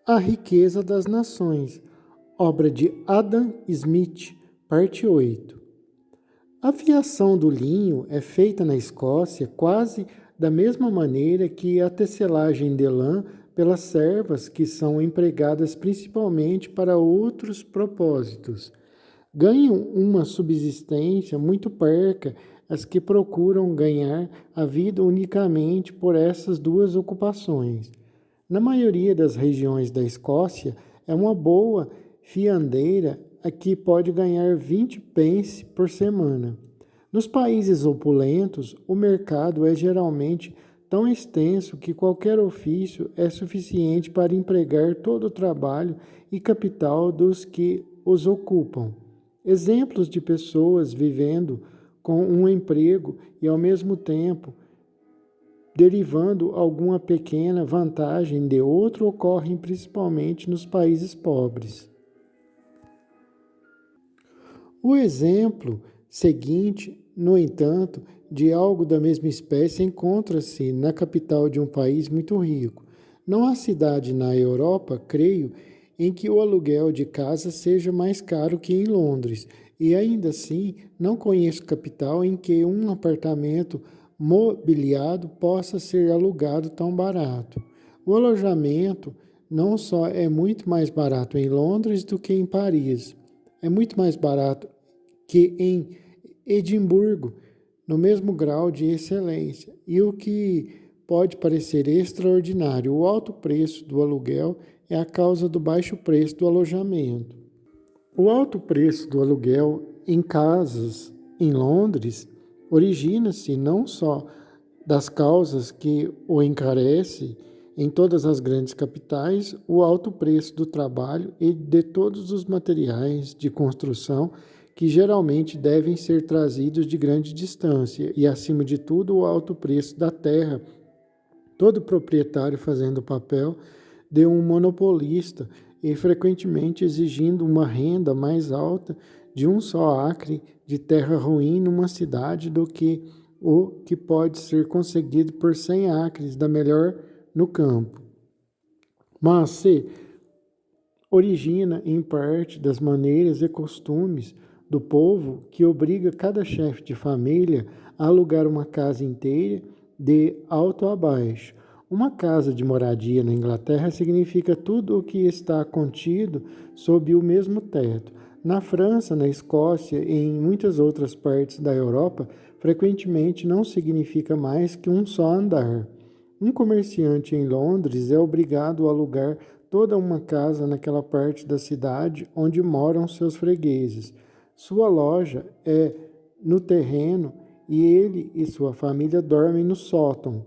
A Riqueza das Nações, obra de Adam Smith, parte 8. A fiação do linho é feita na Escócia quase da mesma maneira que a tecelagem de lã pelas servas, que são empregadas principalmente para outros propósitos. Ganham uma subsistência muito parca as que procuram ganhar a vida unicamente por essas duas ocupações. Na maioria das regiões da Escócia, é uma boa fiandeira a que pode ganhar 20 pence por semana. Nos países opulentos, o mercado é geralmente tão extenso que qualquer ofício é suficiente para empregar todo o trabalho e capital dos que os ocupam. Exemplos de pessoas vivendo com um emprego e, ao mesmo tempo, derivando alguma pequena vantagem de outro ocorrem principalmente nos países pobres. O exemplo seguinte, no entanto, de algo da mesma espécie encontra-se na capital de um país muito rico. Não há cidade na Europa, creio, em que o aluguel de casa seja mais caro que em Londres, e ainda assim não conheço capital em que um apartamento mobiliado possa ser alugado tão barato. O alojamento não só é muito mais barato em Londres do que em Paris, é muito mais barato que em Edimburgo, no mesmo grau de excelência. E o que pode parecer extraordinário, o alto preço do aluguel é a causa do baixo preço do alojamento. O alto preço do aluguel em casas em Londres origina-se não só das causas que o encarece em todas as grandes capitais, o alto preço do trabalho e de todos os materiais de construção que geralmente devem ser trazidos de grande distância e, acima de tudo, o alto preço da terra, todo proprietário fazendo o papel de um monopolista e frequentemente exigindo uma renda mais alta de um só acre de terra ruim numa cidade do que o que pode ser conseguido por 100 acres da melhor no campo. Mas se origina em parte das maneiras e costumes do povo que obriga cada chefe de família a alugar uma casa inteira de alto a baixo. Uma casa de moradia na Inglaterra significa tudo o que está contido sob o mesmo teto. Na França, na Escócia e em muitas outras partes da Europa, frequentemente não significa mais que um só andar. Um comerciante em Londres é obrigado a alugar toda uma casa naquela parte da cidade onde moram seus fregueses. Sua loja é no terreno e ele e sua família dormem no sótão.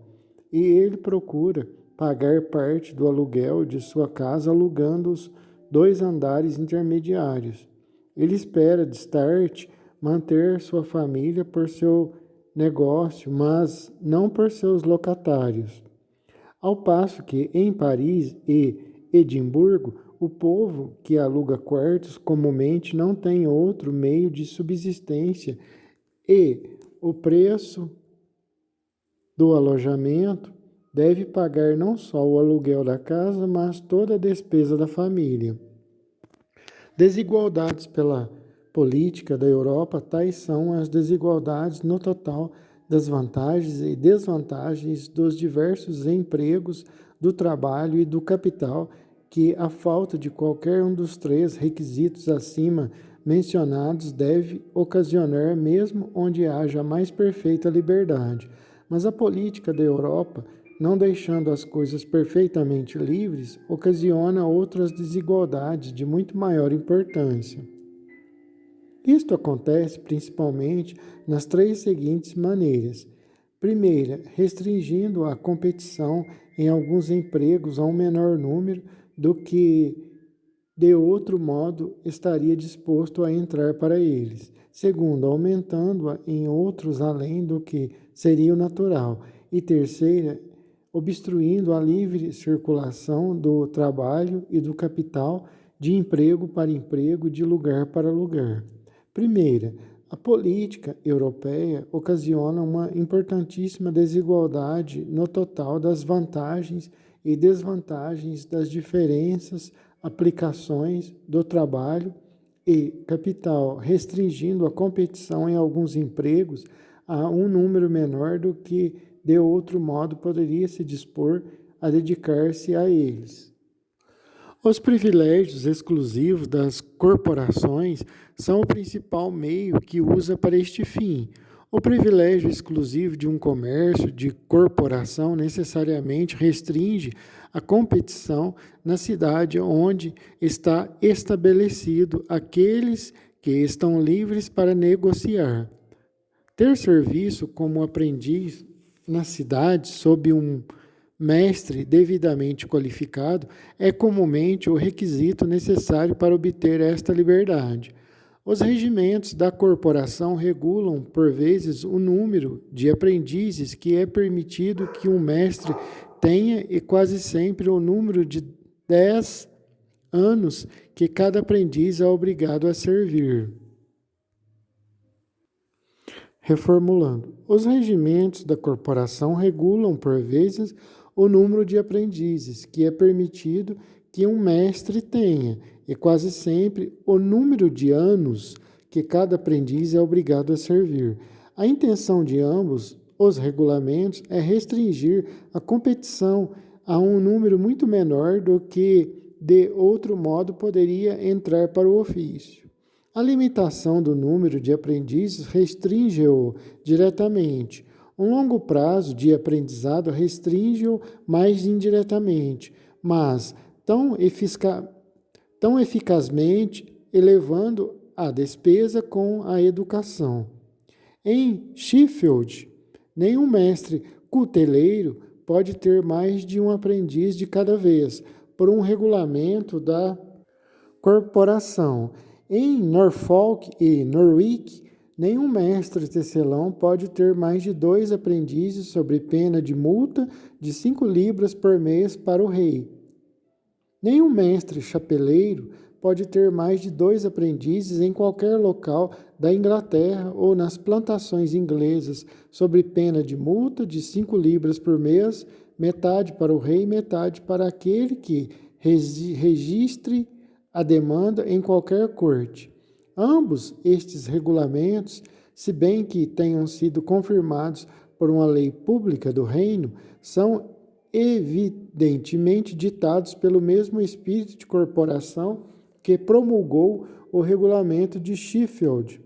E ele procura pagar parte do aluguel de sua casa alugando os 2 andares intermediários. Ele espera, de start, manter sua família por seu negócio, mas não por seus locatários. Ao passo que em Paris e Edimburgo, o povo que aluga quartos comumente não tem outro meio de subsistência e o preço do alojamento deve pagar não só o aluguel da casa, mas toda a despesa da família. Desigualdades pela política da Europa, tais são as desigualdades no total das vantagens e desvantagens dos diversos empregos do trabalho e do capital que a falta de qualquer um dos 3 requisitos acima mencionados deve ocasionar mesmo onde haja a mais perfeita liberdade. Mas a política da Europa, não deixando as coisas perfeitamente livres, ocasiona outras desigualdades de muito maior importância. Isto acontece principalmente nas 3 seguintes maneiras. Primeira, restringindo a competição em alguns empregos a um menor número do que de outro modo estaria disposto a entrar para eles. Segundo, aumentando-a em outros além do que seria o natural. E terceira, obstruindo a livre circulação do trabalho e do capital de emprego para emprego, de lugar para lugar. Primeira, a política europeia ocasiona uma importantíssima desigualdade no total das vantagens e desvantagens das diferentes aplicações do trabalho e capital, restringindo a competição em alguns empregos a um número menor do que de outro modo poderia se dispor a dedicar-se a eles. Os privilégios exclusivos das corporações são o principal meio que usa para este fim. O privilégio exclusivo de um comércio de corporação necessariamente restringe a competição na cidade onde está estabelecido aqueles que estão livres para negociar. Ter serviço como aprendiz na cidade sob um mestre devidamente qualificado é comumente o requisito necessário para obter esta liberdade. Os regimentos da corporação regulam, por vezes, o número de aprendizes que é permitido que um mestre tenha e quase sempre o número de 10 anos que cada aprendiz é obrigado a servir. Reformulando, os regimentos da corporação regulam, por vezes, o número de aprendizes que é permitido que um mestre tenha, e quase sempre o número de anos que cada aprendiz é obrigado a servir. A intenção de ambos os regulamentos é restringir a competição a um número muito menor do que, de outro modo, poderia entrar para o ofício. A limitação do número de aprendizes restringe-o diretamente. Um longo prazo de aprendizado restringe-o mais indiretamente, mas tão eficazmente elevando a despesa com a educação. Em Sheffield, nenhum mestre cuteleiro pode ter mais de um aprendiz de cada vez, por um regulamento da corporação. Em Norfolk e Norwich, nenhum mestre tecelão pode ter mais de 2 aprendizes sob pena de multa de 5 libras por mês para o rei. Nenhum mestre chapeleiro pode ter mais de 2 aprendizes em qualquer local da Inglaterra ou nas plantações inglesas, sob pena de multa de 5 libras por mês, metade para o rei e metade para aquele que registre a demanda em qualquer corte. Ambos estes regulamentos, se bem que tenham sido confirmados por uma lei pública do reino, são evidentemente ditados pelo mesmo espírito de corporação que promulgou o regulamento de Sheffield.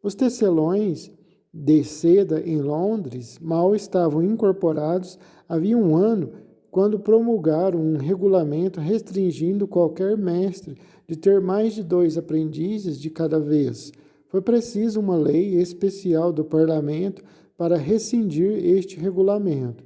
Os tecelões de seda em Londres mal estavam incorporados havia um ano, quando promulgaram um regulamento restringindo qualquer mestre de ter mais de 2 aprendizes de cada vez. Foi preciso uma lei especial do parlamento para rescindir este regulamento.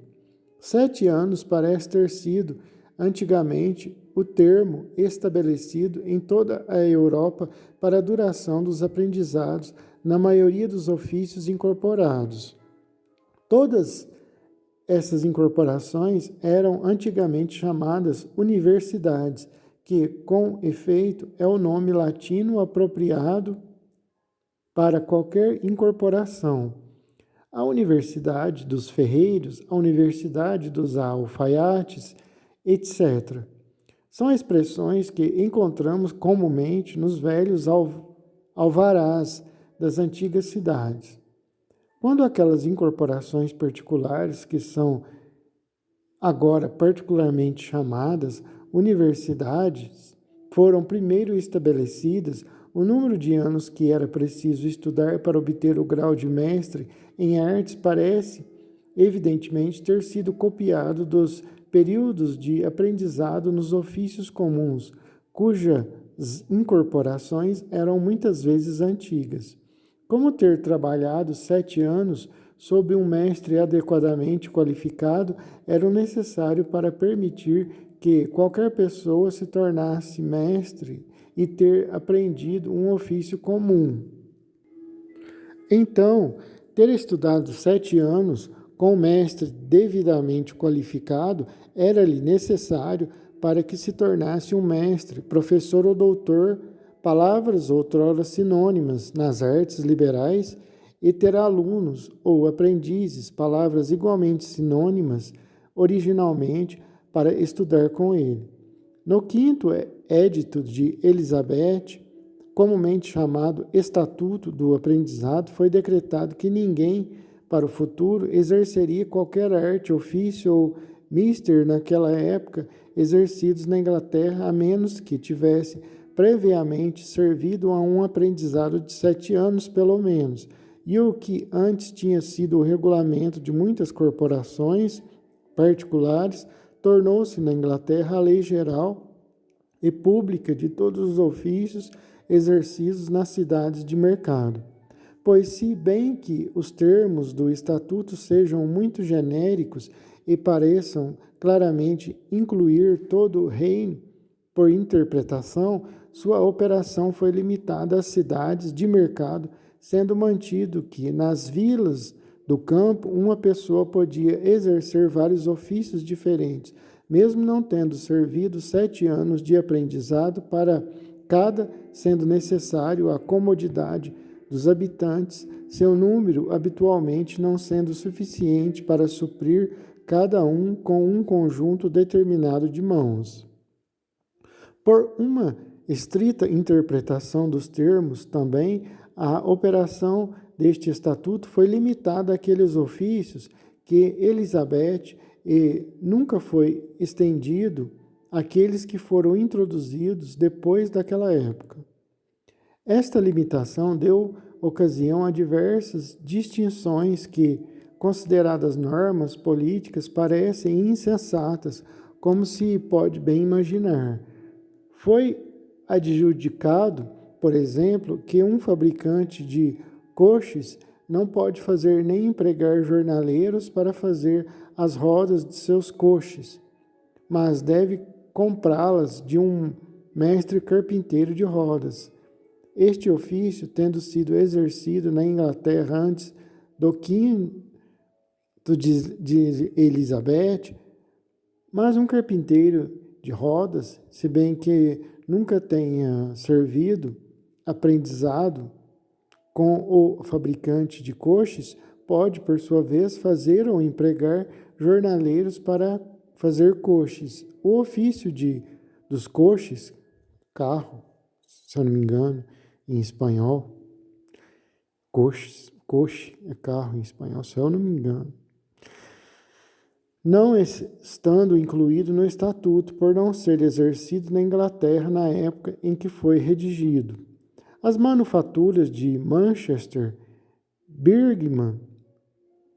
7 anos parece ter sido, antigamente, o termo estabelecido em toda a Europa para a duração dos aprendizados na maioria dos ofícios incorporados. Todas essas incorporações eram antigamente chamadas universidades, que, com efeito, é o nome latino apropriado para qualquer incorporação. A Universidade dos Ferreiros, a Universidade dos Alfaiates, etc. São expressões que encontramos comumente nos velhos alvarás das antigas cidades. Quando aquelas incorporações particulares, que são agora particularmente chamadas universidades, foram primeiro estabelecidas, o número de anos que era preciso estudar para obter o grau de mestre em artes parece, evidentemente, ter sido copiado dos períodos de aprendizado nos ofícios comuns, cujas incorporações eram muitas vezes antigas. Como ter trabalhado 7 anos sob um mestre adequadamente qualificado era o necessário para permitir que qualquer pessoa se tornasse mestre e ter aprendido um ofício comum. Então, ter estudado 7 anos com um mestre devidamente qualificado era-lhe necessário para que se tornasse um mestre, professor ou doutor, palavras outrora sinônimas nas artes liberais, e ter alunos ou aprendizes, palavras igualmente sinônimas originalmente, para estudar com ele. No quinto Edito de Elizabeth, comumente chamado Estatuto do Aprendizado, foi decretado que ninguém, para o futuro, exerceria qualquer arte, ofício ou mister naquela época exercidos na Inglaterra, a menos que tivesse previamente servido a um aprendizado de 7 anos, pelo menos, e o que antes tinha sido o regulamento de muitas corporações particulares, tornou-se na Inglaterra a lei geral e pública de todos os ofícios exercidos nas cidades de mercado. Pois, se bem que os termos do Estatuto sejam muito genéricos e pareçam claramente incluir todo o reino por interpretação, sua operação foi limitada às cidades de mercado, sendo mantido que, nas vilas do campo, uma pessoa podia exercer vários ofícios diferentes, mesmo não tendo servido 7 anos de aprendizado para cada, sendo necessário a comodidade dos habitantes, seu número habitualmente não sendo suficiente para suprir cada um com um conjunto determinado de mãos. Por uma estrita interpretação dos termos, também, a operação deste estatuto foi limitada àqueles ofícios que Elizabeth nunca foi estendido àqueles que foram introduzidos depois daquela época. Esta limitação deu ocasião a diversas distinções que, consideradas normas políticas, parecem insensatas, como se pode bem imaginar. Foi adjudicado, por exemplo, que um fabricante de coches não pode fazer nem empregar jornaleiros para fazer as rodas de seus coches, mas deve comprá-las de um mestre carpinteiro de rodas. Este ofício, tendo sido exercido na Inglaterra antes do quinto de Elizabeth, mas um carpinteiro de rodas, se bem que nunca tenha servido aprendizado com o fabricante de coches, pode, por sua vez, fazer ou empregar jornaleiros para fazer coches. O ofício dos coches, carro, se eu não me engano, em espanhol, coche é carro em espanhol, se eu não me engano, não estando incluído no Estatuto, por não ser exercido na Inglaterra na época em que foi redigido. As manufaturas de Manchester, Birmingham,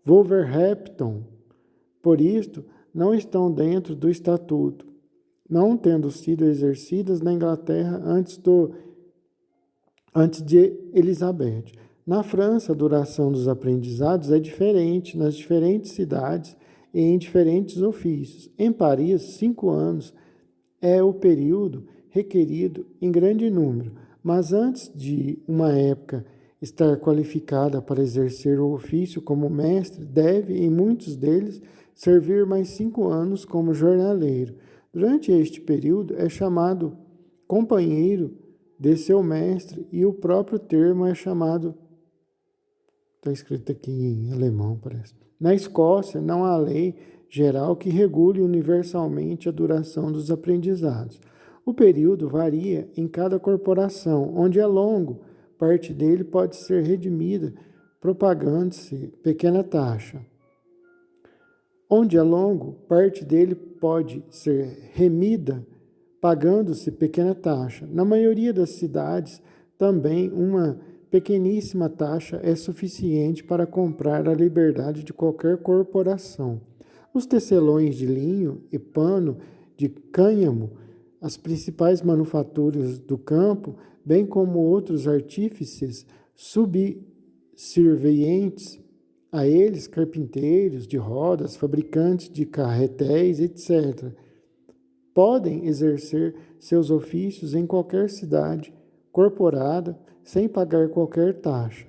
Wolverhampton, por isto, não estão dentro do Estatuto, não tendo sido exercidas na Inglaterra antes de Elizabeth. Na França, a duração dos aprendizados é diferente nas diferentes cidades e em diferentes ofícios. Em Paris, 5 anos é o período requerido em grande número, mas antes de uma época estar qualificada para exercer o ofício como mestre, deve, em muitos deles, servir mais 5 anos como jornaleiro. Durante este período é chamado companheiro de seu mestre e o próprio termo é chamado, está escrito aqui em alemão, parece. Na Escócia, não há lei geral que regule universalmente a duração dos aprendizados. O período varia em cada corporação, onde é longo, parte dele pode ser redimida, propagando-se pequena taxa. Onde é longo, parte dele pode ser remida, pagando-se pequena taxa. Na maioria das cidades, também uma pequeníssima taxa é suficiente para comprar a liberdade de qualquer corporação. Os tecelões de linho e pano de cânhamo, as principais manufaturas do campo, bem como outros artífices subservientes a eles, carpinteiros de rodas, fabricantes de carretéis, etc., podem exercer seus ofícios em qualquer cidade corporada sem pagar qualquer taxa.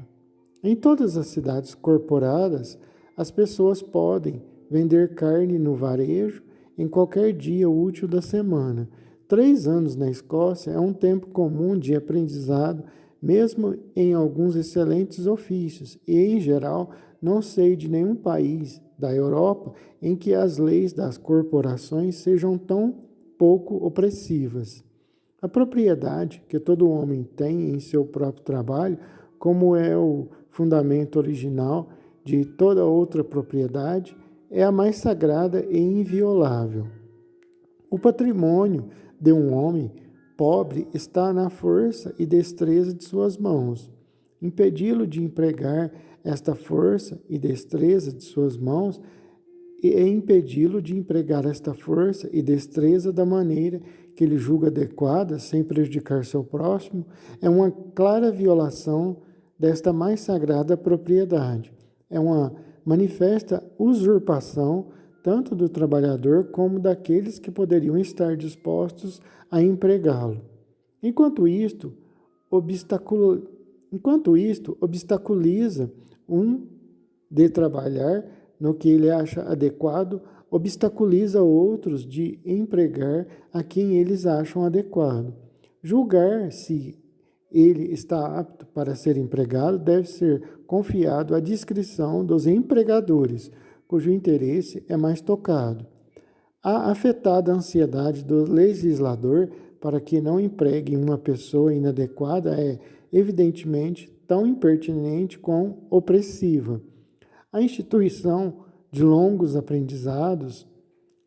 Em todas as cidades corporadas, as pessoas podem vender carne no varejo em qualquer dia útil da semana. 3 anos na Escócia é um tempo comum de aprendizado, mesmo em alguns excelentes ofícios, e, em geral, não sei de nenhum país da Europa em que as leis das corporações sejam tão pouco opressivas. A propriedade que todo homem tem em seu próprio trabalho, como é o fundamento original de toda outra propriedade, é a mais sagrada e inviolável. O patrimônio de um homem pobre está na força e destreza de suas mãos. Impedi-lo de empregar esta força e destreza de suas mãos é impedi-lo de empregar esta força e destreza da maneira que ele julga adequada, sem prejudicar seu próximo, é uma clara violação desta mais sagrada propriedade. É uma manifesta usurpação tanto do trabalhador como daqueles que poderiam estar dispostos a empregá-lo. Enquanto isto obstaculiza um de trabalhar no que ele acha adequado, obstaculiza outros de empregar a quem eles acham adequado. Julgar se ele está apto para ser empregado deve ser confiado à discrição dos empregadores, cujo interesse é mais tocado. A afetada ansiedade do legislador para que não empregue uma pessoa inadequada é, evidentemente, tão impertinente como opressiva. A instituição de longos aprendizados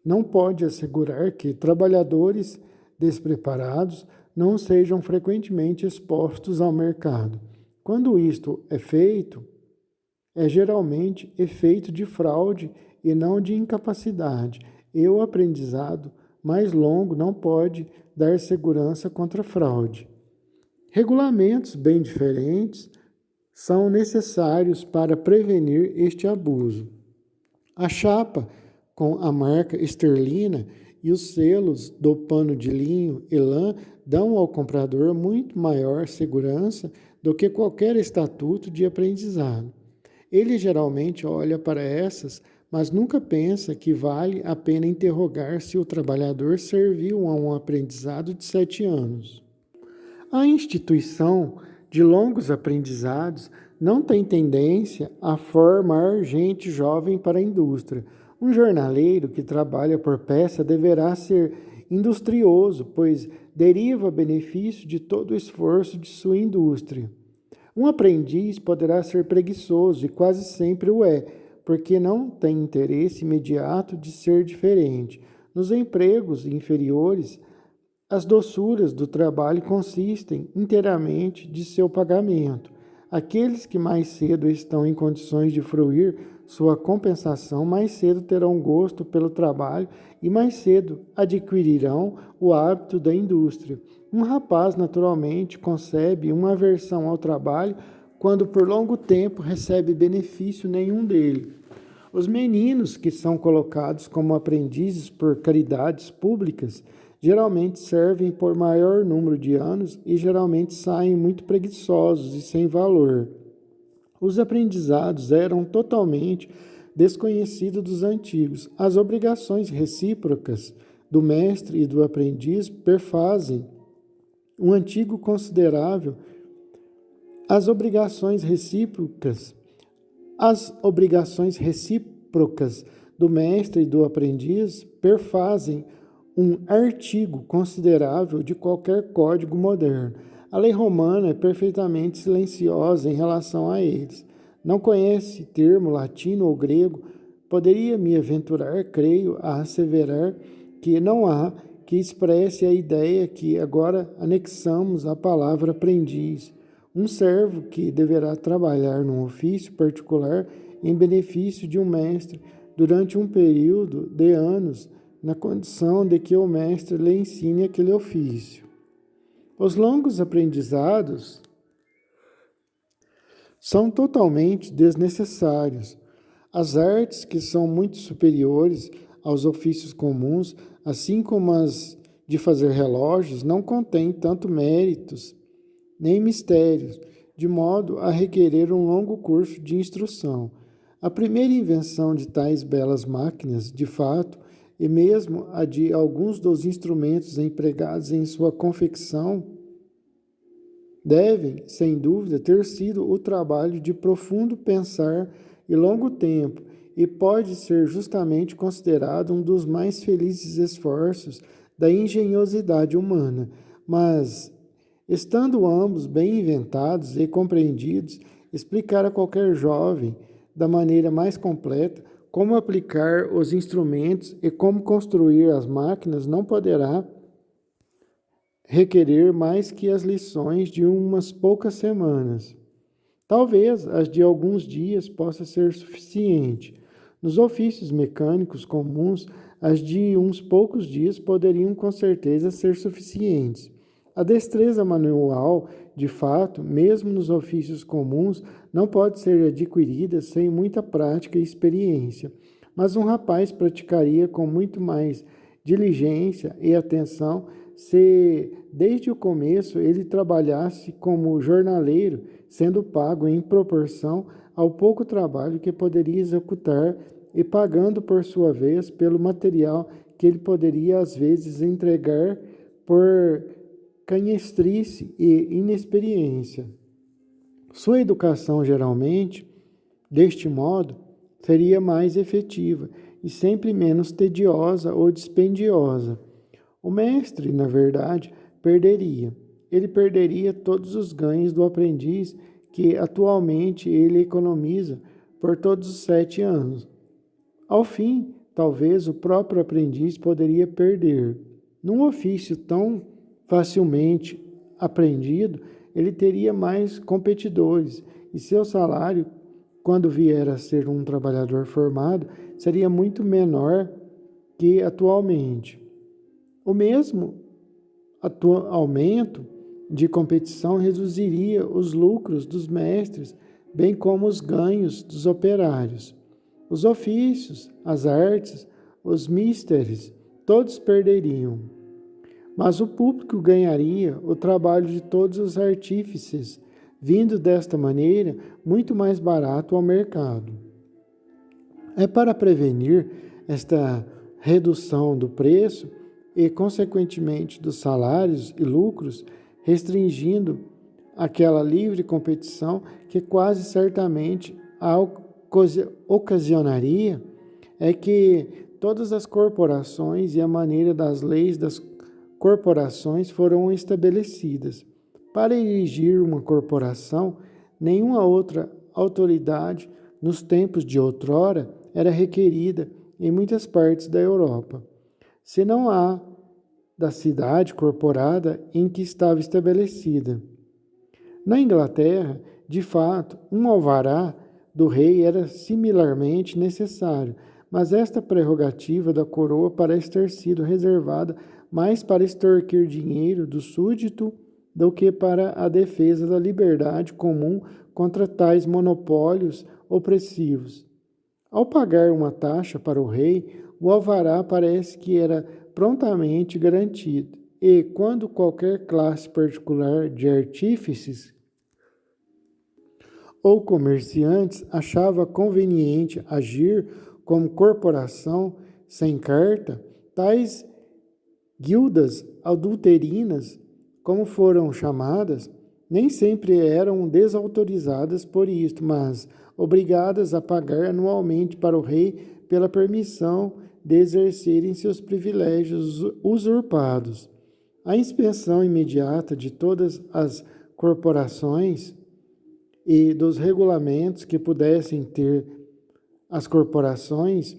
não pode assegurar que trabalhadores despreparados não sejam frequentemente expostos ao mercado. Quando isto é feito, é geralmente efeito de fraude e não de incapacidade, e o aprendizado mais longo não pode dar segurança contra fraude. Regulamentos bem diferentes são necessários para prevenir este abuso. A chapa com a marca esterlina e os selos do pano de linho e lã dão ao comprador muito maior segurança do que qualquer estatuto de aprendizado. Ele geralmente olha para essas, mas nunca pensa que vale a pena interrogar se o trabalhador serviu a um aprendizado de 7 anos. A instituição de longos aprendizados não tem tendência a formar gente jovem para a indústria. Um jornaleiro que trabalha por peça deverá ser industrioso, pois deriva benefício de todo o esforço de sua indústria. Um aprendiz poderá ser preguiçoso e quase sempre o é, porque não tem interesse imediato de ser diferente. Nos empregos inferiores, as doçuras do trabalho consistem inteiramente de seu pagamento. Aqueles que mais cedo estão em condições de fruir sua compensação, mais cedo terão gosto pelo trabalho e mais cedo adquirirão o hábito da indústria. Um rapaz, naturalmente, concebe uma aversão ao trabalho quando por longo tempo recebe benefício nenhum dele. Os meninos que são colocados como aprendizes por caridades públicas geralmente servem por maior número de anos e geralmente saem muito preguiçosos e sem valor. Os aprendizados eram totalmente desconhecidos dos antigos. As obrigações recíprocas do mestre e do aprendiz perfazem um antigo considerável. As obrigações recíprocas do mestre e do aprendiz perfazem um artigo considerável de qualquer código moderno. A lei romana é perfeitamente silenciosa em relação a eles. Não conhece termo latino ou grego. Poderia me aventurar, creio, a asseverar que não há que expresse a ideia que agora anexamos à palavra aprendiz. Um servo que deverá trabalhar num ofício particular em benefício de um mestre durante um período de anos, na condição de que o mestre lhe ensine aquele ofício. Os longos aprendizados são totalmente desnecessários. As artes que são muito superiores aos ofícios comuns, assim como as de fazer relógios, não contêm tanto méritos nem mistérios, de modo a requerer um longo curso de instrução. A primeira invenção de tais belas máquinas, de fato, e mesmo a de alguns dos instrumentos empregados em sua confecção, devem, sem dúvida, ter sido o trabalho de profundo pensar e longo tempo, e pode ser justamente considerado um dos mais felizes esforços da engenhosidade humana. Mas, estando ambos bem inventados e compreendidos, explicar a qualquer jovem, da maneira mais completa, como aplicar os instrumentos e como construir as máquinas não poderá requerer mais que as lições de umas poucas semanas. Talvez as de alguns dias possa ser suficiente. Nos ofícios mecânicos comuns, as de uns poucos dias poderiam com certeza ser suficientes. A destreza manual, de fato, mesmo nos ofícios comuns, não pode ser adquirida sem muita prática e experiência. Mas um rapaz praticaria com muito mais diligência e atenção se, desde o começo, ele trabalhasse como jornaleiro, sendo pago em proporção ao pouco trabalho que poderia executar e pagando, por sua vez, pelo material que ele poderia, às vezes, entregar por canhestrice e inexperiência. Sua educação, geralmente, deste modo, seria mais efetiva e sempre menos tediosa ou dispendiosa. O mestre, na verdade, perderia. Ele perderia todos os ganhos do aprendiz que atualmente ele economiza por todos os 7 anos. Ao fim, talvez o próprio aprendiz poderia perder. Num ofício tão facilmente aprendido, ele teria mais competidores e seu salário, quando vier a ser um trabalhador formado, seria muito menor que atualmente. O mesmo aumento de competição reduziria os lucros dos mestres, bem como os ganhos dos operários. Os ofícios, as artes, os místeres, todos perderiam. Mas o público ganharia o trabalho de todos os artífices, vindo desta maneira muito mais barato ao mercado. É para prevenir esta redução do preço e, consequentemente, dos salários e lucros, restringindo aquela livre competição que quase certamente ocasionaria, é que todas as corporações e a maneira das leis das corporações foram estabelecidas. Para erigir uma corporação, nenhuma outra autoridade nos tempos de outrora era requerida em muitas partes da Europa, senão a da cidade corporada em que estava estabelecida. Na Inglaterra, de fato, um alvará do rei era similarmente necessário, mas esta prerrogativa da coroa parece ter sido reservada mais para extorquir dinheiro do súdito do que para a defesa da liberdade comum contra tais monopólios opressivos. Ao pagar uma taxa para o rei, o alvará parece que era prontamente garantido, e quando qualquer classe particular de artífices ou comerciantes achava conveniente agir como corporação sem carta, tais guildas adulterinas, como foram chamadas, nem sempre eram desautorizadas por isto, mas obrigadas a pagar anualmente para o rei pela permissão de exercerem seus privilégios usurpados. A inspeção imediata de todas as corporações e dos regulamentos que pudessem ter as corporações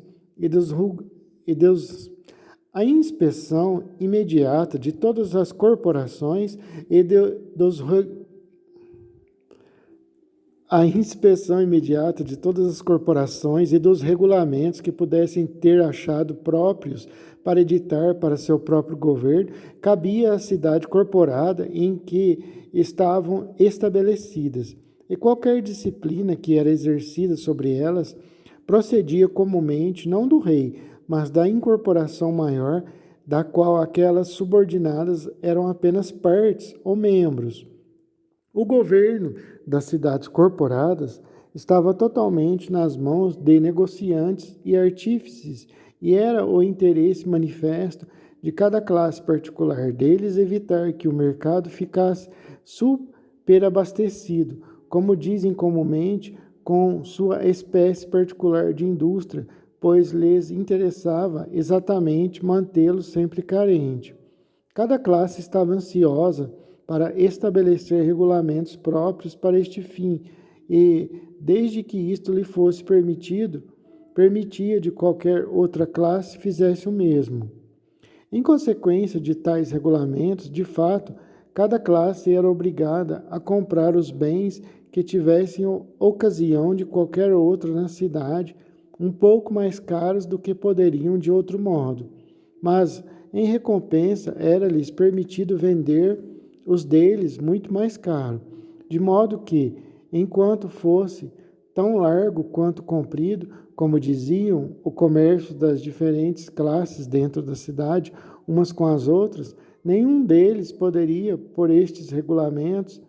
a inspeção imediata de todas as corporações a inspeção imediata de todas as corporações e dos regulamentos que pudessem ter achado próprios para editar para seu próprio governo, cabia à cidade corporada em que estavam estabelecidas, e qualquer disciplina que era exercida sobre elas procedia comumente não do rei, mas da incorporação maior, da qual aquelas subordinadas eram apenas partes ou membros. O governo das cidades corporadas estava totalmente nas mãos de negociantes e artífices, e era o interesse manifesto de cada classe particular deles evitar que o mercado ficasse superabastecido, como dizem comumente, com sua espécie particular de indústria, pois lhes interessava exatamente mantê-lo sempre carente. Cada classe estava ansiosa para estabelecer regulamentos próprios para este fim, e, desde que isto lhe fosse permitido, permitia de qualquer outra classe fizesse o mesmo. Em consequência de tais regulamentos, de fato, cada classe era obrigada a comprar os bens que tivessem ocasião de qualquer outra na cidade, um pouco mais caros do que poderiam de outro modo. Mas, em recompensa, era-lhes permitido vender os deles muito mais caro, de modo que, enquanto fosse tão largo quanto comprido, como diziam, o comércio das diferentes classes dentro da cidade, umas com as outras, nenhum deles poderia, por estes regulamentos,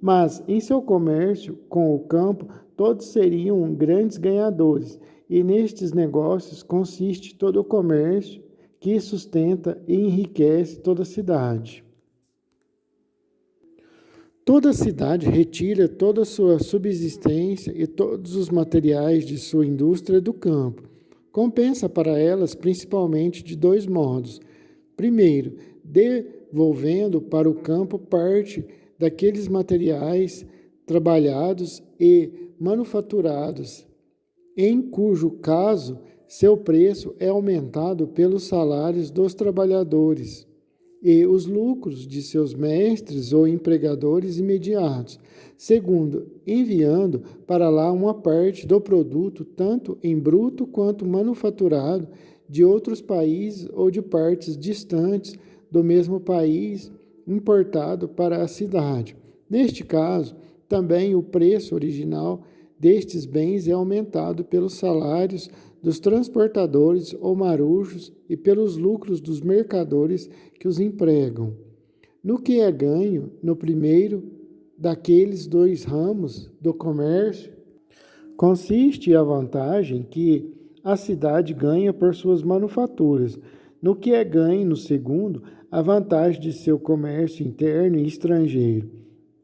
mas em seu comércio com o campo, todos seriam grandes ganhadores, e nestes negócios consiste todo o comércio que sustenta e enriquece toda a cidade. Toda a cidade retira toda a sua subsistência e todos os materiais de sua indústria do campo. Compensa para elas principalmente de dois modos. Primeiro, devolvendo para o campo parte daqueles materiais trabalhados e manufaturados, em cujo caso seu preço é aumentado pelos salários dos trabalhadores e os lucros de seus mestres ou empregadores imediatos. Segundo, enviando para lá uma parte do produto, tanto em bruto quanto manufaturado, de outros países ou de partes distantes do mesmo país, importado para a cidade. Neste caso, também o preço original destes bens é aumentado pelos salários dos transportadores ou marujos e pelos lucros dos mercadores que os empregam. No que é ganho no primeiro daqueles dois ramos do comércio, consiste a vantagem que a cidade ganha por suas manufaturas. No que é ganho no segundo, a vantagem de seu comércio interno e estrangeiro.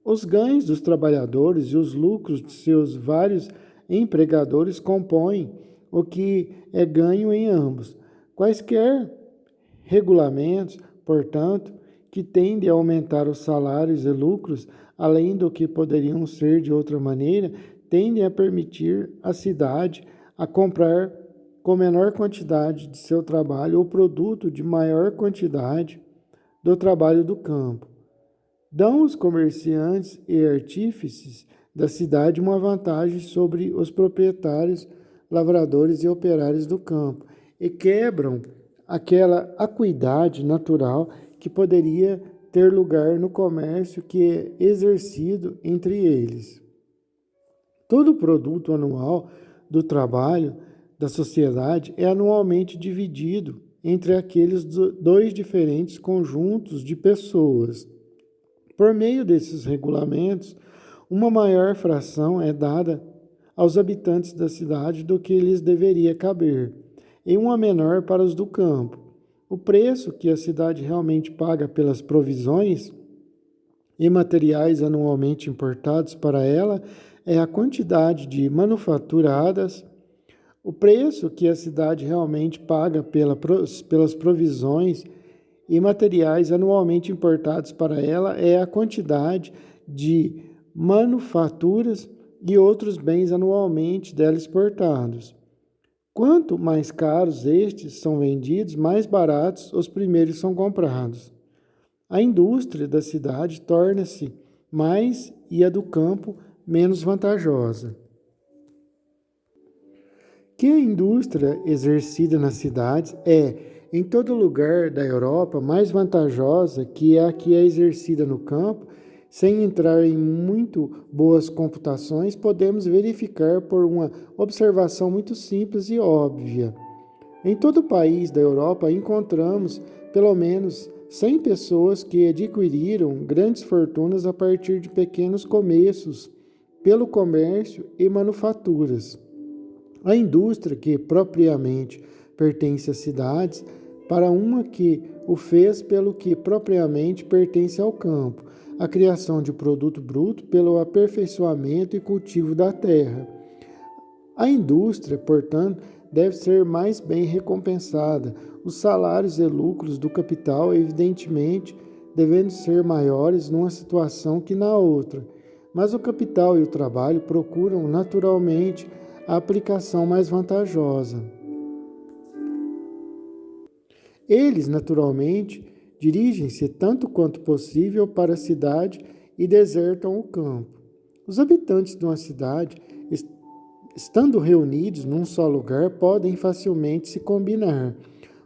Os ganhos dos trabalhadores e os lucros de seus vários empregadores compõem o que é ganho em ambos. Quaisquer regulamentos, portanto, que tendem a aumentar os salários e lucros, além do que poderiam ser de outra maneira, tendem a permitir à cidade a comprar com menor quantidade de seu trabalho o produto de maior quantidade do trabalho do campo. Dão os comerciantes e artífices da cidade uma vantagem sobre os proprietários, lavradores e operários do campo, e quebram aquela acuidade natural que poderia ter lugar no comércio que é exercido entre eles. Todo o produto anual do trabalho da sociedade é anualmente dividido entre aqueles dois diferentes conjuntos de pessoas. Por meio desses regulamentos, uma maior fração é dada aos habitantes da cidade do que lhes deveria caber, e uma menor para os do campo. O preço que a cidade realmente paga pelas provisões e materiais anualmente importados para ela é a quantidade de manufaturadas. O preço que a cidade realmente paga pelas provisões e materiais anualmente importados para ela é a quantidade de manufaturas e outros bens anualmente dela exportados. Quanto mais caros estes são vendidos, mais baratos os primeiros são comprados. A indústria da cidade torna-se mais e a do campo menos vantajosa. Que a indústria exercida nas cidades é, em todo lugar da Europa, mais vantajosa que a que é exercida no campo, sem entrar em muito boas computações, podemos verificar por uma observação muito simples e óbvia. Em todo o país da Europa encontramos pelo menos 100 pessoas que adquiriram grandes fortunas a partir de pequenos começos pelo comércio e manufaturas. A indústria, que propriamente pertence às cidades, para uma que o fez pelo que propriamente pertence ao campo, a criação de produto bruto pelo aperfeiçoamento e cultivo da terra. A indústria, portanto, deve ser mais bem recompensada. Os salários e lucros do capital, evidentemente, devendo ser maiores numa situação que na outra. Mas o capital e o trabalho procuram naturalmente a aplicação mais vantajosa. Eles, naturalmente, dirigem-se tanto quanto possível para a cidade e desertam o campo. Os habitantes de uma cidade, estando reunidos num só lugar, podem facilmente se combinar.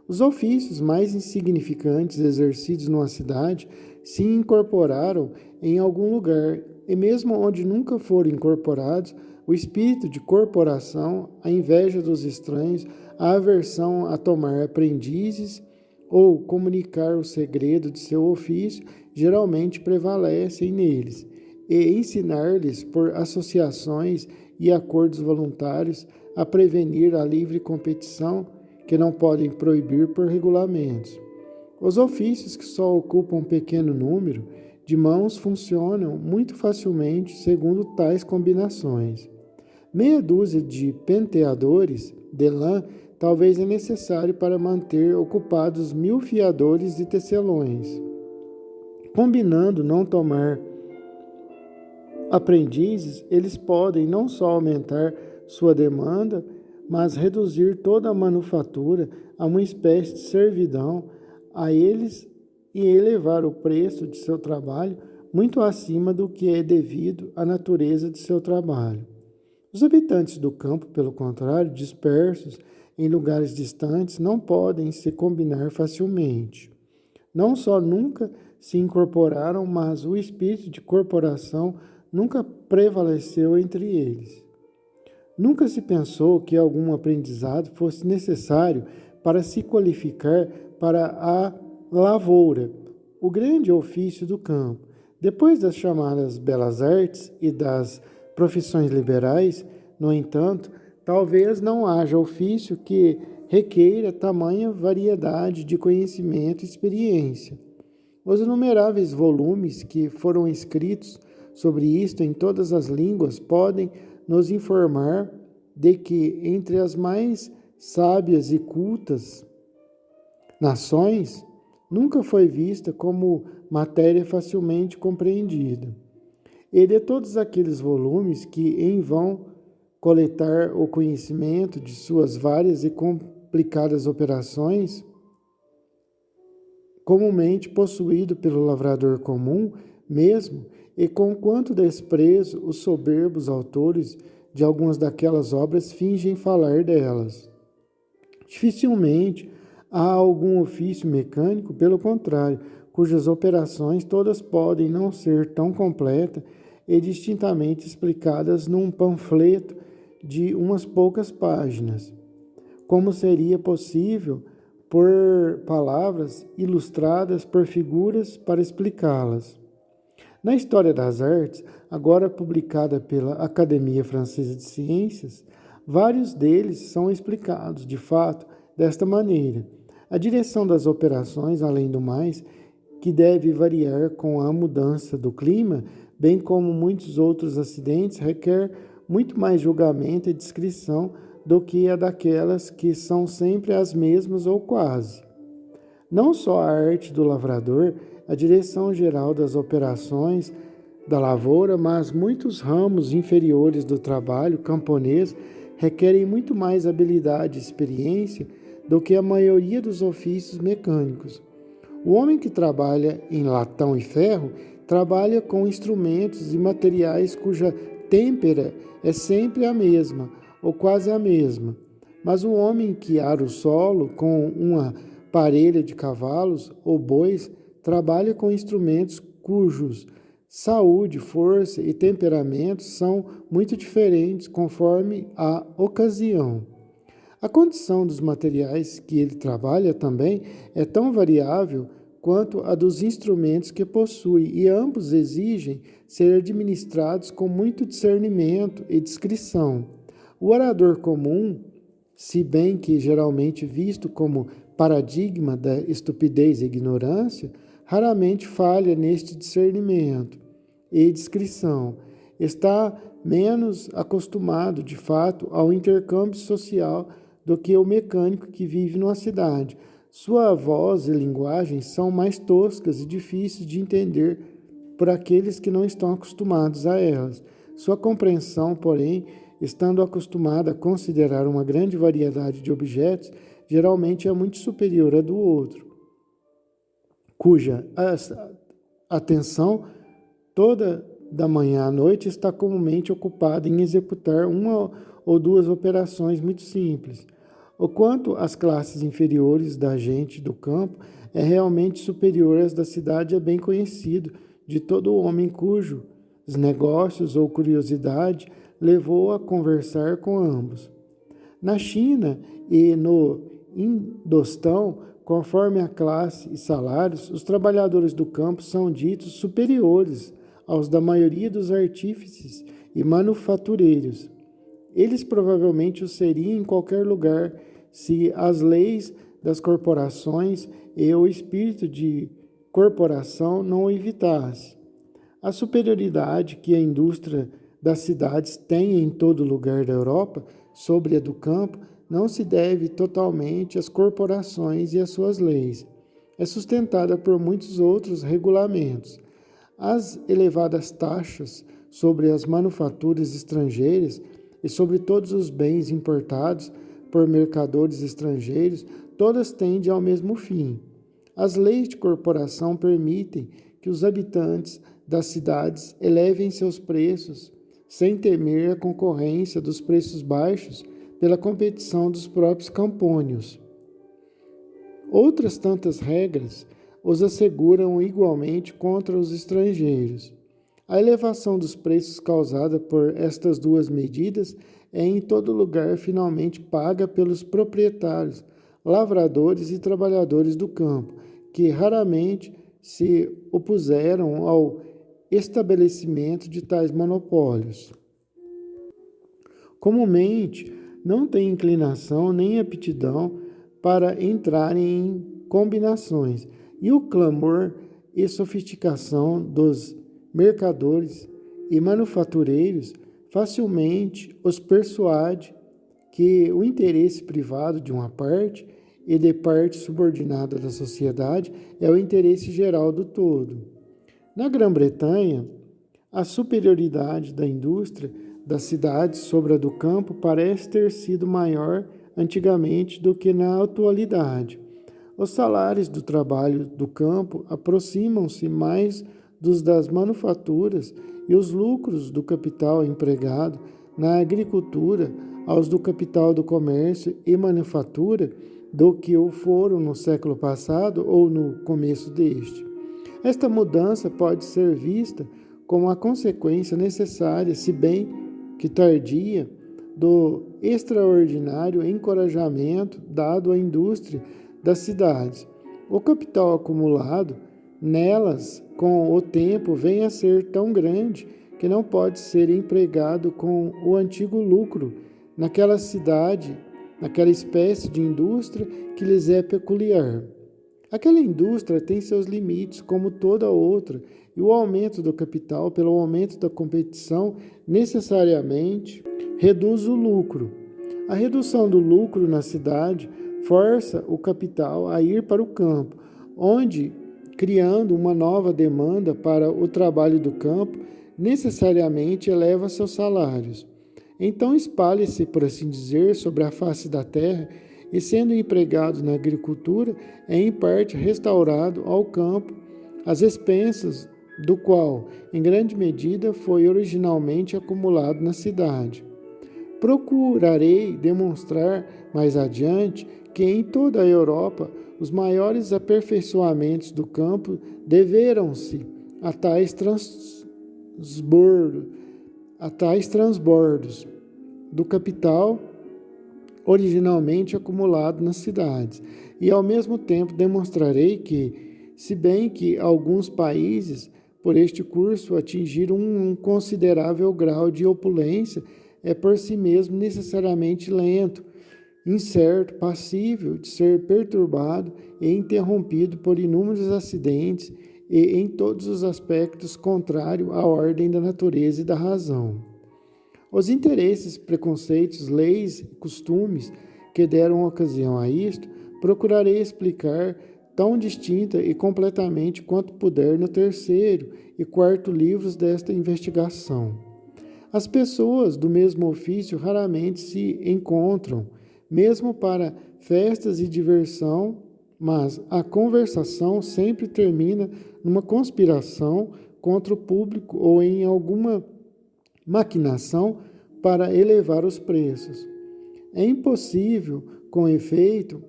Os ofícios mais insignificantes exercidos numa cidade se incorporaram em algum lugar, e mesmo onde nunca foram incorporados, o espírito de corporação, a inveja dos estranhos, a aversão a tomar aprendizes ou comunicar o segredo de seu ofício, geralmente prevalecem neles, e ensinar-lhes por associações e acordos voluntários a prevenir a livre competição que não podem proibir por regulamentos. Os ofícios que só ocupam um pequeno número de mãos funcionam muito facilmente segundo tais combinações. Meia dúzia de penteadores de lã talvez é necessário para manter ocupados 1000 fiadores e tecelões. Combinando não tomar aprendizes, eles podem não só aumentar sua demanda, mas reduzir toda a manufatura a uma espécie de servidão a eles e elevar o preço de seu trabalho muito acima do que é devido à natureza de seu trabalho. Os habitantes do campo, pelo contrário, dispersos em lugares distantes, não podem se combinar facilmente. Não só nunca se incorporaram, mas o espírito de corporação nunca prevaleceu entre eles. Nunca se pensou que algum aprendizado fosse necessário para se qualificar para a lavoura, o grande ofício do campo. Depois das chamadas belas artes e das profissões liberais, no entanto, talvez não haja ofício que requeira tamanha variedade de conhecimento e experiência. Os inumeráveis volumes que foram escritos sobre isto em todas as línguas podem nos informar de que entre as mais sábias e cultas nações nunca foi vista como matéria facilmente compreendida. E de todos aqueles volumes que em vão coletar o conhecimento de suas várias e complicadas operações, comumente possuído pelo lavrador comum mesmo, e com quanto desprezo os soberbos autores de algumas daquelas obras fingem falar delas. Dificilmente há algum ofício mecânico, pelo contrário, cujas operações todas podem não ser tão completas e distintamente explicadas num panfleto de umas poucas páginas, como seria possível por palavras ilustradas por figuras para explicá-las. Na História das Artes, agora publicada pela Academia Francesa de Ciências, vários deles são explicados, de fato, desta maneira. A direção das operações, além do mais, que deve variar com a mudança do clima, bem como muitos outros acidentes, requer muito mais julgamento e discrição do que a daquelas que são sempre as mesmas ou quase. Não só a arte do lavrador, a direção geral das operações da lavoura, mas muitos ramos inferiores do trabalho camponês requerem muito mais habilidade e experiência do que a maioria dos ofícios mecânicos. O homem que trabalha em latão e ferro trabalha com instrumentos e materiais cuja têmpera é sempre a mesma, ou quase a mesma. Mas o homem que ara o solo com uma parelha de cavalos ou bois trabalha com instrumentos cujos saúde, força e temperamento são muito diferentes conforme a ocasião. A condição dos materiais que ele trabalha também é tão variável quanto a dos instrumentos que possui, e ambos exigem ser administrados com muito discernimento e discrição. O orador comum, se bem que geralmente visto como paradigma da estupidez e ignorância, raramente falha neste discernimento e descrição. Está menos acostumado, de fato, ao intercâmbio social do que o mecânico que vive numa cidade. Sua voz e linguagem são mais toscas e difíceis de entender por aqueles que não estão acostumados a elas. Sua compreensão, porém, estando acostumada a considerar uma grande variedade de objetos, geralmente é muito superior à do outro, cuja atenção toda da manhã à noite está comumente ocupada em executar uma ou duas operações muito simples. O quanto às classes inferiores da gente do campo é realmente superior às da cidade é bem conhecido de todo homem cujos negócios ou curiosidade levou a conversar com ambos. Na China e no Indostão, conforme a classe e salários, os trabalhadores do campo são ditos superiores aos da maioria dos artífices e manufatureiros. Eles provavelmente o seriam em qualquer lugar se as leis das corporações e o espírito de corporação não o evitassem. A superioridade que a indústria das cidades tem em todo lugar da Europa sobre a do campo não se deve totalmente às corporações e às suas leis. É sustentada por muitos outros regulamentos. As elevadas taxas sobre as manufaturas estrangeiras e sobre todos os bens importados por mercadores estrangeiros, todas tendem ao mesmo fim. As leis de corporação permitem que os habitantes das cidades elevem seus preços sem temer a concorrência dos preços baixos pela competição dos próprios campônios. Outras tantas regras os asseguram igualmente contra os estrangeiros. A elevação dos preços causada por estas duas medidas é em todo lugar finalmente paga pelos proprietários, lavradores e trabalhadores do campo, que raramente se opuseram ao estabelecimento de tais monopólios. Comumente, não têm inclinação nem aptidão para entrarem em combinações, e o clamor e sofisticação dos mercadores e manufatureiros facilmente os persuade que o interesse privado de uma parte e de parte subordinada da sociedade é o interesse geral do todo. Na Grã-Bretanha, a superioridade da indústria das cidades sobre a do campo parece ter sido maior antigamente do que na atualidade. Os salários do trabalho do campo aproximam-se mais dos das manufaturas e os lucros do capital empregado na agricultura aos do capital do comércio e manufatura do que o foram no século passado ou no começo deste. Esta mudança pode ser vista como a consequência necessária, se bem que tardia, do extraordinário encorajamento dado à indústria das cidades. O capital acumulado nelas com o tempo vem a ser tão grande que não pode ser empregado com o antigo lucro naquela cidade, naquela espécie de indústria que lhes é peculiar. Aquela indústria tem seus limites, como toda outra, e o aumento do capital pelo aumento da competição necessariamente reduz o lucro. A redução do lucro na cidade força o capital a ir para o campo, onde, criando uma nova demanda para o trabalho do campo, necessariamente eleva seus salários. Então espalha-se, por assim dizer, sobre a face da terra e, sendo empregado na agricultura, é em parte restaurado ao campo, às expensas do qual, em grande medida, foi originalmente acumulado na cidade. Procurarei demonstrar mais adiante que em toda a Europa os maiores aperfeiçoamentos do campo deveram-se a tais transbordos do capital originalmente acumulado nas cidades, e ao mesmo tempo demonstrarei que, se bem que alguns países por este curso atingiram um considerável grau de opulência, é por si mesmo necessariamente lento, incerto, passível de ser perturbado e interrompido por inúmeros acidentes e, em todos os aspectos, contrário à ordem da natureza e da razão. Os interesses, preconceitos, leis e costumes que deram ocasião a isto, procurarei explicar tão distinta e completamente quanto puder no terceiro e quarto livros desta investigação. As pessoas do mesmo ofício raramente se encontram, mesmo para festas e diversão, mas a conversação sempre termina numa conspiração contra o público ou em alguma maquinação para elevar os preços. É impossível, com efeito,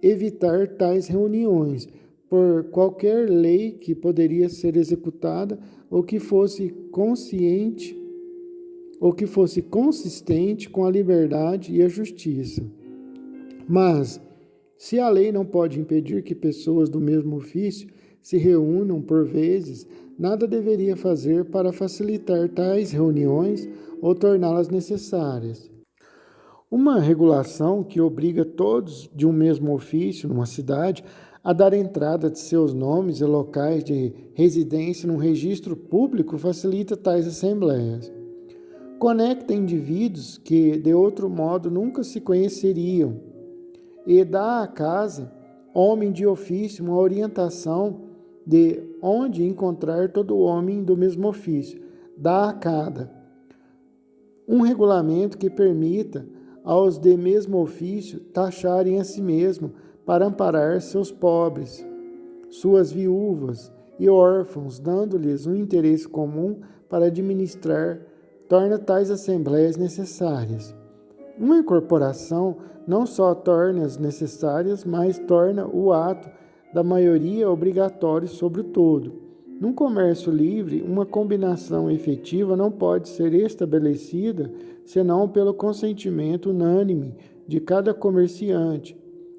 evitar tais reuniões, por qualquer lei que poderia ser executada ou que fosse consistente com a liberdade e a justiça. Mas, se a lei não pode impedir que pessoas do mesmo ofício se reúnam por vezes, nada deveria fazer para facilitar tais reuniões ou torná-las necessárias. Uma regulação que obriga todos de um mesmo ofício numa cidade a dar entrada de seus nomes e locais de residência num registro público facilita tais assembleias. Conecta indivíduos que, de outro modo, nunca se conheceriam e dá à casa, homem de ofício, uma orientação de onde encontrar todo homem do mesmo ofício. Dá a cada um regulamento que permita aos de mesmo ofício taxarem a si mesmo para amparar seus pobres, suas viúvas e órfãos, dando-lhes um interesse comum para administrar, torna tais assembleias necessárias. Uma incorporação não só torna-as necessárias, mas torna o ato da maioria obrigatório sobre o todo. Num comércio livre, uma combinação efetiva não pode ser estabelecida senão pelo consentimento unânime de cada comerciante,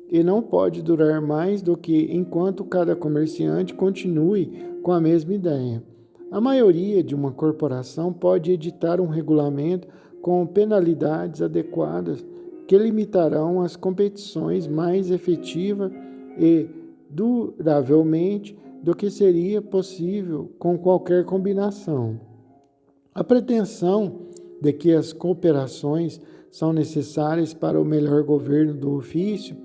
e não pode durar mais do que enquanto cada comerciante continue com a mesma ideia. A maioria de uma corporação pode editar um regulamento com penalidades adequadas que limitarão as competições mais efetiva e duravelmente do que seria possível com qualquer combinação. A pretensão de que as cooperações são necessárias para o melhor governo do ofício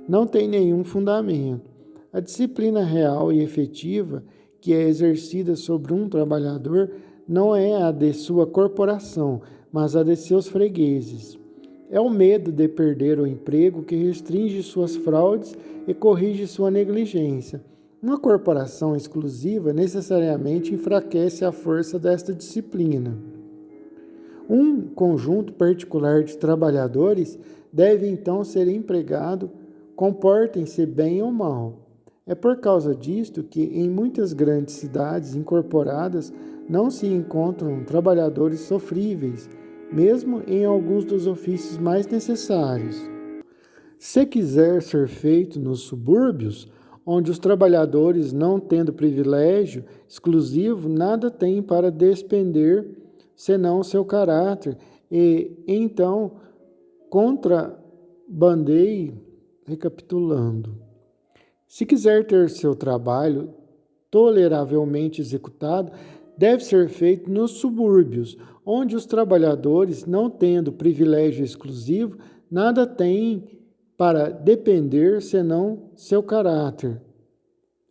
não tem nenhum fundamento. A disciplina real e efetiva que é exercida sobre um trabalhador não é a de sua corporação, mas a de seus fregueses. É o medo de perder o emprego que restringe suas fraudes e corrige sua negligência. Uma corporação exclusiva necessariamente enfraquece a força desta disciplina. Um conjunto particular de trabalhadores deve então ser empregado, comportem-se bem ou mal. É por causa disto que em muitas grandes cidades incorporadas não se encontram trabalhadores sofríveis, mesmo em alguns dos ofícios mais necessários. Se quiser ser feito nos subúrbios, onde os trabalhadores, não tendo privilégio exclusivo, nada têm para despender senão seu caráter, e então contrabandeie, recapitulando. Se quiser ter seu trabalho toleravelmente executado, deve ser feito nos subúrbios, onde os trabalhadores, não tendo privilégio exclusivo, nada têm para depender senão seu caráter.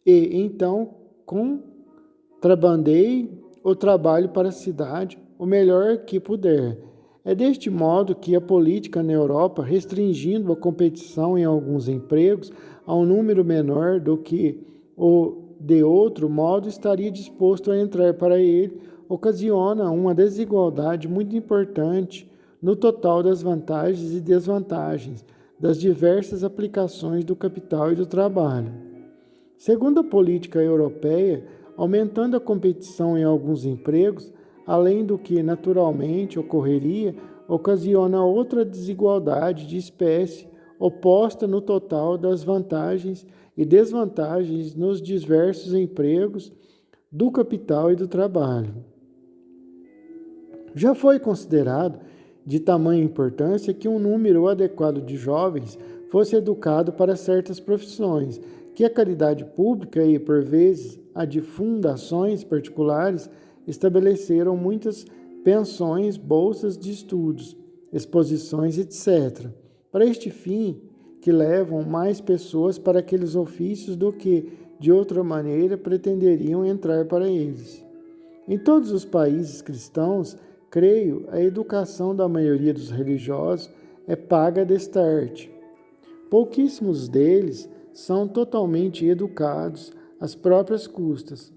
E então contrabandeie o trabalho para a cidade o melhor que puder. É deste modo que a política na Europa, restringindo a competição em alguns empregos a um número menor do que o de outro modo estaria disposto a entrar para ele, ocasiona uma desigualdade muito importante no total das vantagens e desvantagens das diversas aplicações do capital e do trabalho. Segundo a política europeia, aumentando a competição em alguns empregos, além do que naturalmente ocorreria, ocasiona outra desigualdade de espécie oposta no total das vantagens e desvantagens nos diversos empregos do capital e do trabalho. Já foi considerado de tamanha importância que um número adequado de jovens fosse educado para certas profissões, que a caridade pública e, por vezes, a de fundações particulares estabeleceram muitas pensões, bolsas de estudos, exposições, etc. Para este fim, que levam mais pessoas para aqueles ofícios do que, de outra maneira, pretenderiam entrar para eles. Em todos os países cristãos, creio, a educação da maioria dos religiosos é paga desta arte. Pouquíssimos deles são totalmente educados às próprias custas.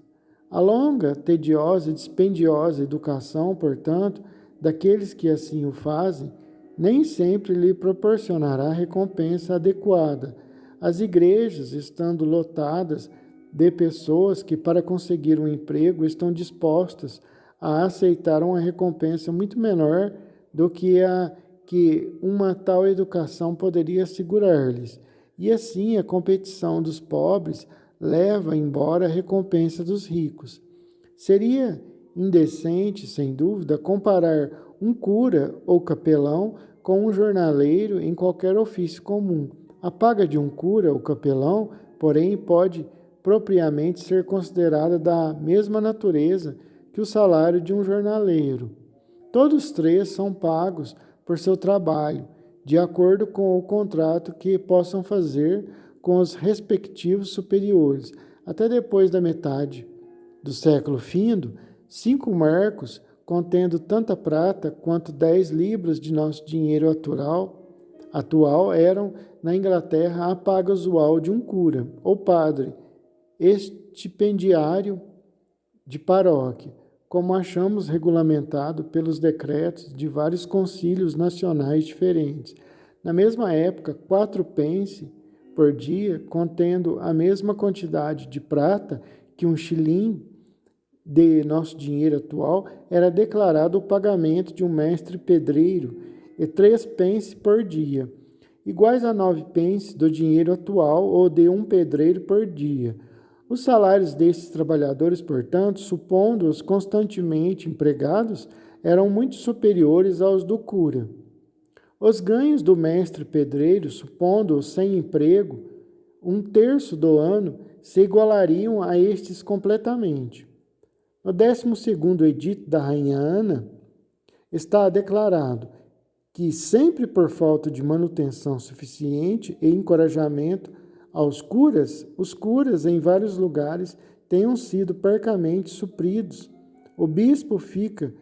A longa, tediosa e dispendiosa educação, portanto, daqueles que assim o fazem, nem sempre lhe proporcionará recompensa adequada. As igrejas, estando lotadas de pessoas que, para conseguir um emprego, estão dispostas a aceitar uma recompensa muito menor do que a que uma tal educação poderia assegurar-lhes. E assim a competição dos pobres leva embora a recompensa dos ricos. Seria indecente, sem dúvida, comparar um cura ou capelão com um jornaleiro em qualquer ofício comum. A paga de um cura ou capelão, porém, pode propriamente ser considerada da mesma natureza que o salário de um jornaleiro. Todos três são pagos por seu trabalho, de acordo com o contrato que possam fazer com os respectivos superiores. Até depois da metade do século findo, 5 marcos, contendo tanta prata quanto 10 libras de nosso dinheiro atual eram, na Inglaterra, a paga usual de um cura ou padre, estipendiário de paróquia, como achamos regulamentado pelos decretos de vários concílios nacionais diferentes. Na mesma época, 4 pence por dia, contendo a mesma quantidade de prata que um shilling de nosso dinheiro atual, era declarado o pagamento de um mestre pedreiro, e 3 pence por dia, iguais a 9 pence do dinheiro atual ou de um pedreiro por dia. Os salários desses trabalhadores, portanto, supondo-os constantemente empregados, eram muito superiores aos do cura. Os ganhos do mestre pedreiro, supondo-os sem emprego, 1/3 do ano, se igualariam a estes completamente. No 12º edito da Rainha Ana, está declarado que, sempre por falta de manutenção suficiente e encorajamento aos curas, os curas em vários lugares tenham sido parcamente supridos. O bispo fica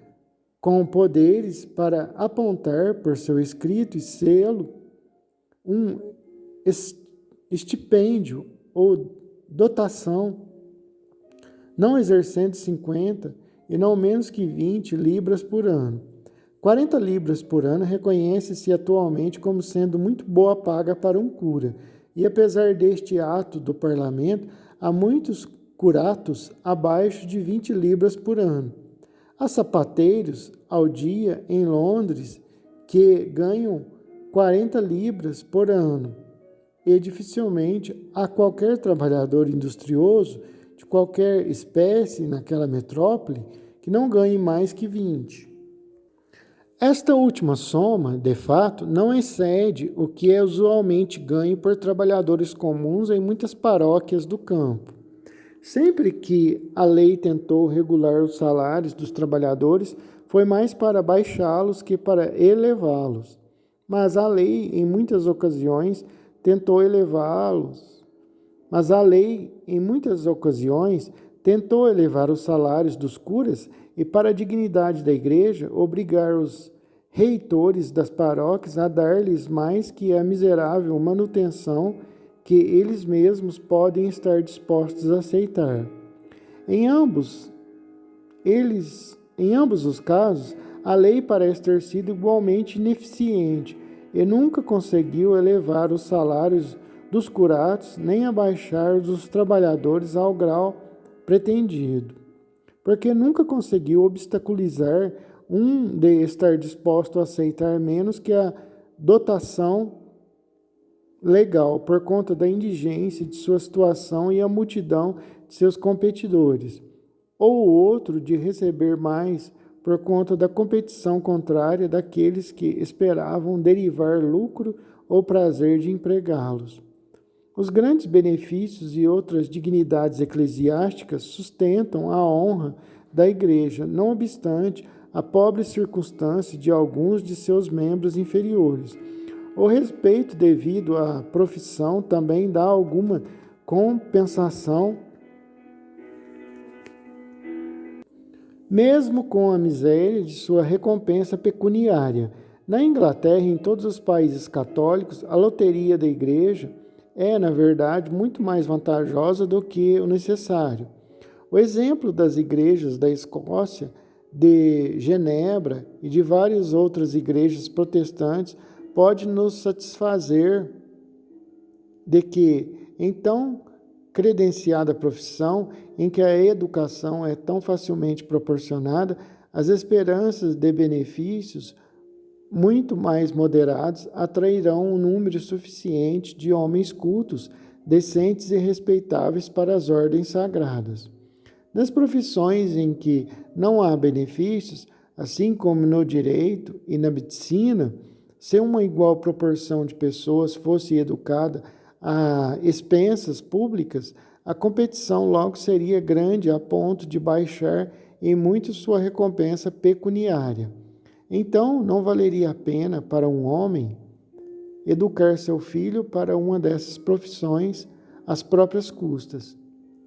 com poderes para apontar por seu escrito e selo um estipêndio ou dotação, não exercendo 50 e não menos que 20 libras por ano. 40 libras por ano reconhece-se atualmente como sendo muito boa paga para um cura, e apesar deste ato do parlamento, há muitos curatos abaixo de 20 libras por ano. Há sapateiros ao dia em Londres que ganham 40 libras por ano, e dificilmente há qualquer trabalhador industrioso de qualquer espécie naquela metrópole que não ganhe mais que 20. Esta última soma, de fato, não excede o que é usualmente ganho por trabalhadores comuns em muitas paróquias do campo. Sempre que a lei tentou regular os salários dos trabalhadores, foi mais para baixá-los que para elevá-los. Mas a lei, em muitas ocasiões, tentou elevar os salários dos curas e, para a dignidade da igreja, obrigar os reitores das paróquias a dar-lhes mais que a miserável manutenção que eles mesmos podem estar dispostos a aceitar. Em ambos os casos, a lei parece ter sido igualmente ineficiente e nunca conseguiu elevar os salários dos curatos nem abaixar os dos trabalhadores ao grau pretendido, porque nunca conseguiu obstaculizar um de estar disposto a aceitar menos que a dotação legal por conta da indigência de sua situação e a multidão de seus competidores, ou o outro de receber mais por conta da competição contrária daqueles que esperavam derivar lucro ou prazer de empregá-los. Os grandes benefícios e outras dignidades eclesiásticas sustentam a honra da Igreja, não obstante a pobre circunstância de alguns de seus membros inferiores. O respeito devido à profissão também dá alguma compensação, mesmo com a miséria de sua recompensa pecuniária. Na Inglaterra e em todos os países católicos, a loteria da Igreja é, na verdade, muito mais vantajosa do que o necessário. O exemplo das igrejas da Escócia, de Genebra e de várias outras igrejas protestantes pode nos satisfazer de que, então, credenciada profissão, em que a educação é tão facilmente proporcionada, as esperanças de benefícios muito mais moderados atrairão um número suficiente de homens cultos, decentes e respeitáveis para as ordens sagradas. Nas profissões em que não há benefícios, assim como no direito e na medicina, se uma igual proporção de pessoas fosse educada a expensas públicas, a competição logo seria grande a ponto de baixar em muito sua recompensa pecuniária. Então, não valeria a pena para um homem educar seu filho para uma dessas profissões às próprias custas.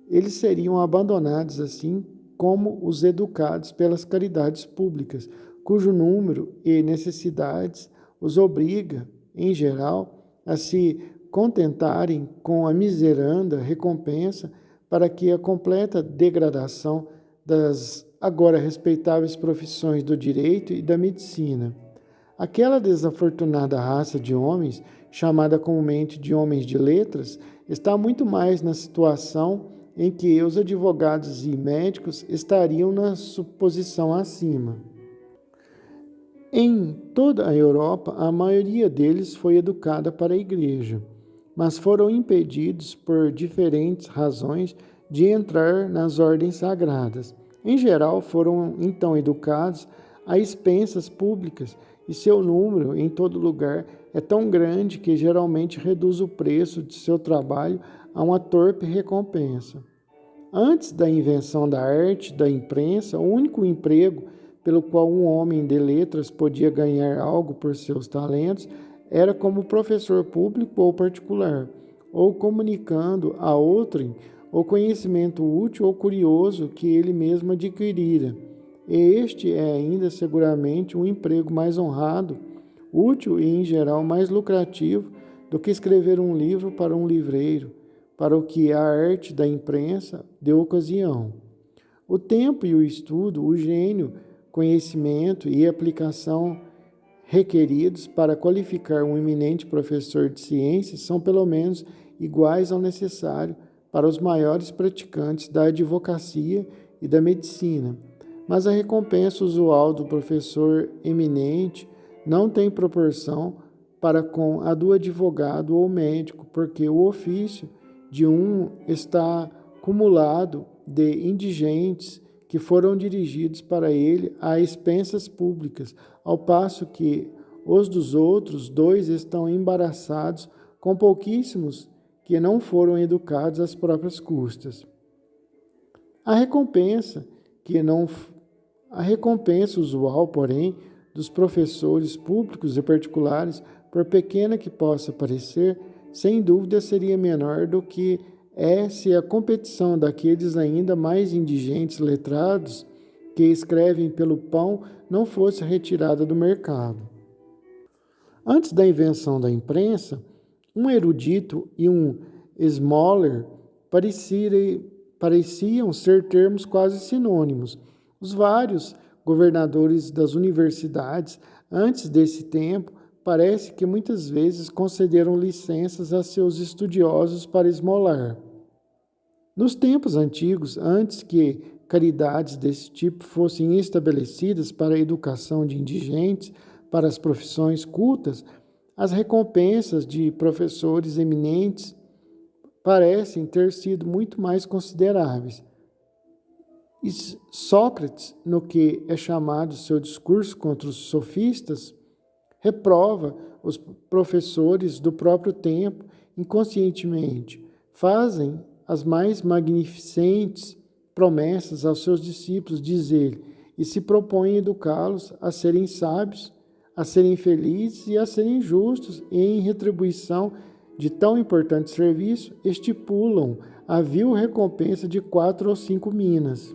Eles seriam abandonados assim como os educados pelas caridades públicas, cujo número e necessidades os obriga, em geral, a se contentarem com a miseranda recompensa para que a completa degradação das agora respeitáveis profissões do direito e da medicina. Aquela desafortunada raça de homens, chamada comumente de homens de letras, está muito mais na situação em que os advogados e médicos estariam na suposição acima. Em toda a Europa, a maioria deles foi educada para a Igreja, mas foram impedidos por diferentes razões de entrar nas ordens sagradas. Em geral, foram então educados a expensas públicas e seu número em todo lugar é tão grande que geralmente reduz o preço de seu trabalho a uma torpe recompensa. Antes da invenção da arte da imprensa, o único emprego pelo qual um homem de letras podia ganhar algo por seus talentos era como professor público ou particular, ou comunicando a outrem o conhecimento útil ou curioso que ele mesmo adquirira. E este é ainda seguramente um emprego mais honrado, útil e, em geral, mais lucrativo do que escrever um livro para um livreiro, para o que a arte da imprensa deu ocasião. O tempo e o estudo, o gênio, conhecimento e aplicação requeridos para qualificar um eminente professor de ciências são pelo menos iguais ao necessário para os maiores praticantes da advocacia e da medicina. Mas a recompensa usual do professor eminente não tem proporção para com a do advogado ou médico, porque o ofício de um está cumulado de indigentes que foram dirigidos para ele a expensas públicas, ao passo que os dos outros dois estão embaraçados com pouquíssimos que não foram educados às próprias custas. A recompensa usual, porém, dos professores públicos e particulares, por pequena que possa parecer, sem dúvida seria menor do que é se a competição daqueles ainda mais indigentes letrados que escrevem pelo pão não fosse retirada do mercado. Antes da invenção da imprensa, um erudito e um esmoler pareciam ser termos quase sinônimos. Os vários governadores das universidades, antes desse tempo, parece que muitas vezes concederam licenças a seus estudiosos para esmolar. Nos tempos antigos, antes que caridades desse tipo fossem estabelecidas para a educação de indigentes, para as profissões cultas, as recompensas de professores eminentes parecem ter sido muito mais consideráveis. E Sócrates, no que é chamado seu discurso contra os sofistas, reprova os professores do próprio tempo inconscientemente, fazem as mais magnificentes promessas aos seus discípulos, diz ele, e se propõem educá-los a serem sábios, a serem felizes e a serem justos, e em retribuição de tão importante serviço, estipulam a vil recompensa de 4 ou 5 minas.